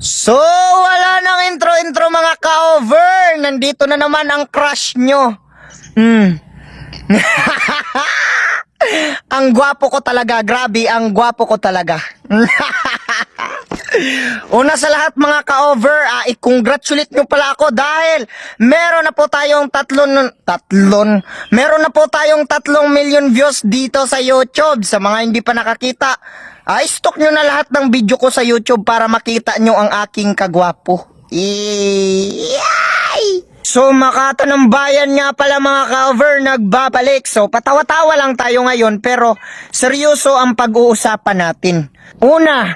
So, wala nang intro-intro mga ka-over. Nandito na naman ang crush nyo. Ang gwapo ko talaga. Grabe, ang gwapo ko talaga. Una sa lahat mga ka-over, i-congratulate nyo pala ako dahil meron na po tayong meron na po tayong 3 million views dito sa YouTube. Sa mga hindi pa nakakita, i-stock nyo na lahat ng video ko sa YouTube para makita nyo ang aking kagwapo. So, Makata ng Bayan nga pala mga ka-over, nagbabalik. So, patawa-tawa lang tayo ngayon pero seryoso ang pag-uusapan natin. Una,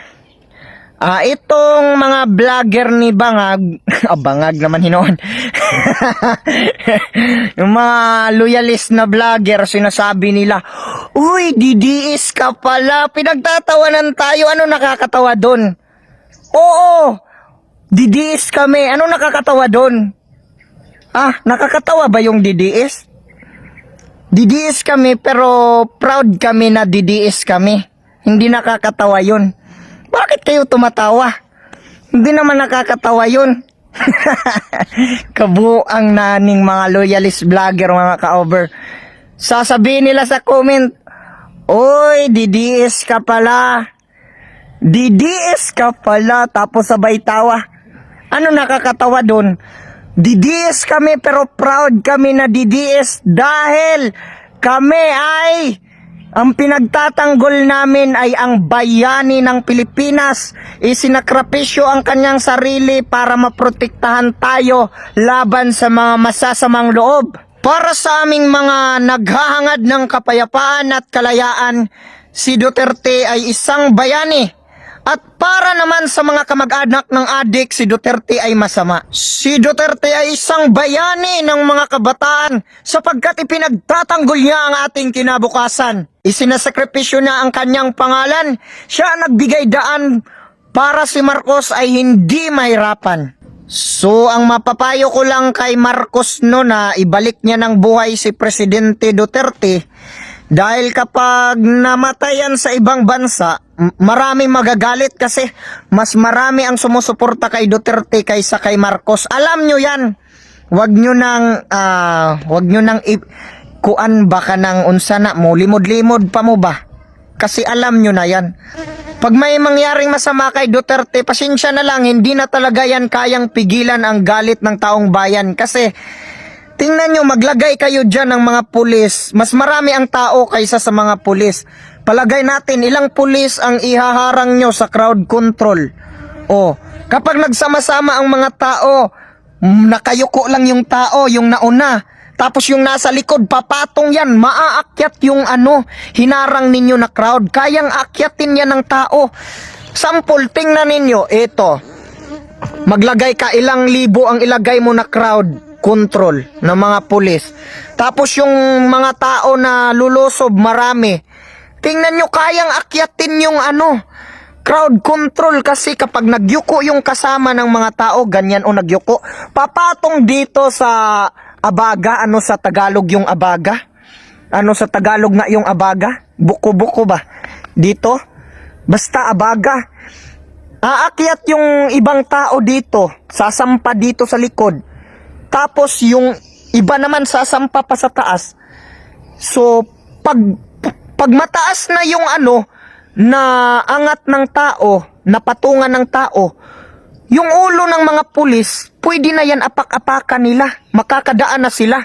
itong mga vlogger ni Bangag, Bangag naman hinoon. Yung mga loyalist na vlogger, sinasabi nila, uy, DDS ka pala, pinagtatawanan tayo, ano nakakatawa doon? Oo, DDS kami, ano nakakatawa doon? Nakakatawa ba yung DDS? DDS kami pero proud kami na DDS kami. Hindi nakakatawa yun. Bakit kayo tumatawa? Hindi naman nakakatawa yun. Kabuang naning mga loyalist vlogger mga ka-over. Sasabihin nila sa comment, oy, DDS ka pala. DDS ka pala. Tapos sabay tawa. Ano nakakatawa dun? DDS kami pero proud kami na DDS dahil kami ay ang pinagtatanggol namin ay ang bayani ng Pilipinas. Isinakripisyo ang kanyang sarili para maprotektahan tayo laban sa mga masasamang loob. Para sa aming mga naghahangad ng kapayapaan at kalayaan, si Duterte ay isang bayani. At para naman sa mga kamag-anak ng adik, si Duterte ay masama. Si Duterte ay isang bayani ng mga kabataan sapagkat ipinagtatanggol niya ang ating kinabukasan. Isinasakripisyo na ang kanyang pangalan. Siya ang nagbigay daan para si Marcos ay hindi mahirapan. So, ang mapapayo ko lang kay Marcos no na ibalik niya ng buhay si Presidente Duterte. Dahil kapag namatayan sa ibang bansa, maraming magagalit kasi mas marami ang sumusuporta kay Duterte kaysa kay Marcos. Alam nyo yan. Wag nyo nang kuan ba ka ng unsa na mo, limod-limod pa mo ba? Kasi alam nyo na yan. Pag may mangyaring masama kay Duterte, pasensya na lang, hindi na talaga yan kayang pigilan ang galit ng taong bayan. Kasi tingnan nyo, maglagay kayo dyan ng mga pulis. Mas marami ang tao kaysa sa mga pulis. Palagay natin, ilang pulis ang ihaharang nyo sa crowd control. Kapag nagsama-sama ang mga tao, nakayuko lang yung tao, yung nauna. Tapos yung nasa likod, papatong yan. Maaakyat yung hinarang ninyo na crowd. Kayang akyatin yan ng tao. Sample, tingnan ninyo, ito. Maglagay ka, ilang libo ang ilagay mo na crowd control ng mga pulis. Tapos yung mga tao na lulusob, marami. Tingnan nyo, kayang akyatin yung crowd control kasi kapag nagyuko yung kasama ng mga tao, ganyan nagyuko, papatong dito sa abaga. Ano sa Tagalog yung abaga? Ano sa Tagalog nga yung abaga? Buko-buko ba? Dito? Basta abaga. Aakyat yung ibang tao dito, sasampa dito sa likod. Tapos yung iba naman sasampa pa sa taas. So, pag mataas na yung na angat ng tao, napatungan ng tao, yung ulo ng mga pulis, pwede na yan apak-apakan nila. Makakadaan na sila.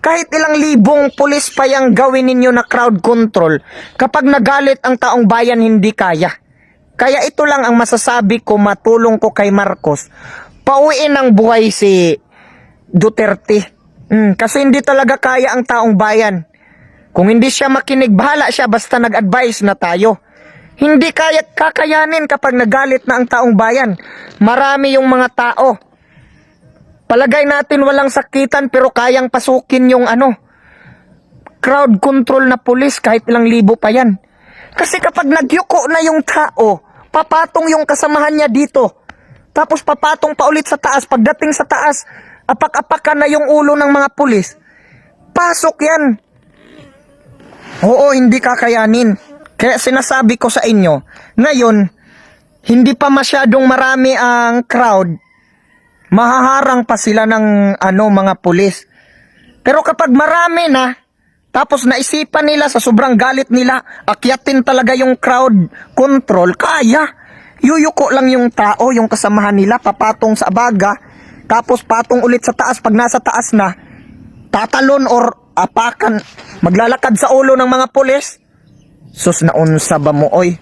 Kahit ilang libong pulis pa yung gawin ninyo na crowd control, kapag nagalit ang taong bayan, hindi kaya. Kaya ito lang ang masasabi ko, matulong ko kay Marcos. Pauwiin ng buhay si Duterte. Kasi hindi talaga kaya ang taong bayan. Kung hindi siya makinig, bahala siya basta nag-advise na tayo. Hindi kakayanin kapag nagalit na ang taong bayan. Marami yung mga tao. Palagay natin walang sakitan pero kayang pasukin yung crowd control na pulis kahit ilang libo pa yan. Kasi kapag nagyuko na yung tao, papatong yung kasamahan niya dito. Tapos papatong pa ulit sa taas. Pagdating sa taas, apak-apakan na yung ulo ng mga pulis. Pasok yan. Oo, hindi kakayanin. Kaya sinasabi ko sa inyo, ngayon, hindi pa masyadong marami ang crowd, mahaharang pa sila ng mga pulis. Pero kapag marami na, tapos naisipan nila sa sobrang galit nila, akyatin talaga yung crowd control, kaya. Yuyuko lang yung tao, yung kasamahan nila, papatong sa abaga, tapos patong ulit sa taas. Pag nasa taas na, tatalon or apakan, maglalakad sa ulo ng mga pulis. Sus, naunsa ba mo, oy?